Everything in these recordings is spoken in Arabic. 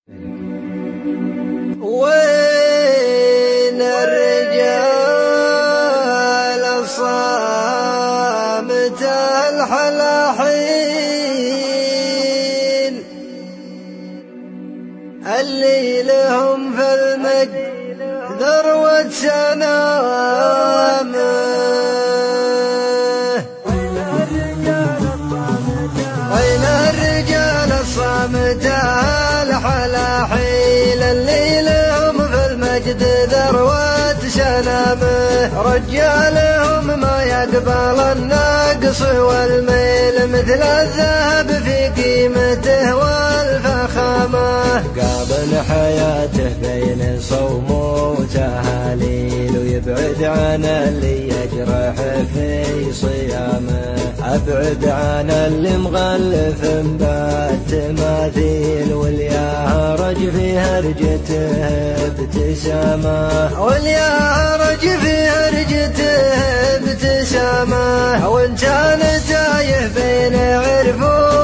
وين الرجال الصامت الحلاحين اللي لهم في المجد ذروة سنامه. وين الرجال الصامت الحلاحين اللي لهم في المجد ذروة سنامه. رجالهم ما يقبل النقص والميل مثل الذهب في قيمته والفخامة. قابل حياته بين صوم وتهاليل ويبعد عن اللي يجرح في صيامه. أبعد عن اللي مغلف بالتماثيل واليهرج في هرجته ابتسامه. واليهرج في هرجته ابتسامه. وإن كان تايه بين عرف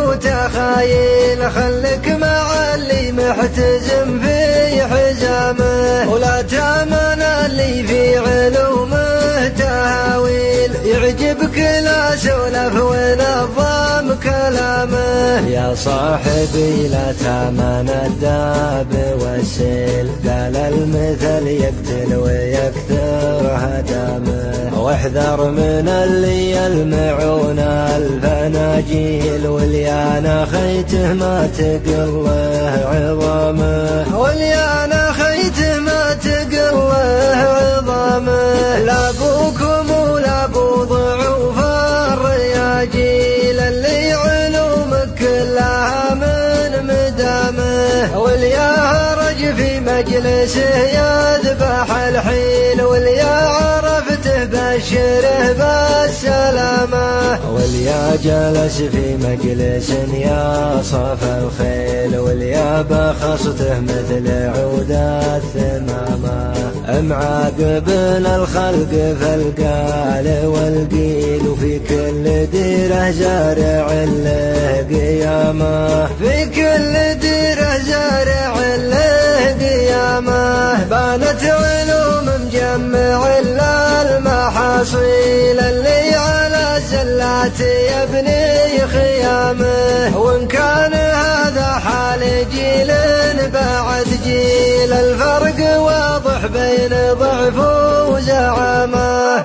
وتخايل خلك مع اللي محتزم في حزامه. ولا تامن اللي في علومه تهاويل يعجبك لا سولف ونظام كلامه. يا صاحبي لا تامن الداب والسيل قال المثل يقتل ويكثر هدامه. واحذر من اللي يلمعون الفناجيل واليانا خيته ما تقله عظامه. واليانا خيته ما تقله عظامه. لا ابوكم ولا ابو ضعوف الرياجيل اللي علومك كلها من مدامه. واليهرج في مجلسه يذبح الحيل واليا عرفته بشره بالسلامه. واليا جلس في مجلس يا صف الخيل واليا بخصته مثل عود الثمامه. معاقبن الخلق فالقال والقيل وفي كل ديره زارع له قيامه. في كل ديره زارع له قيامه. بانت علوم مجمع المحاصيل اللي على الزلات يبني خيامه. وإن كان هذا حال جيل بعد جيل الفرق واضح بين ضعف وزعامه.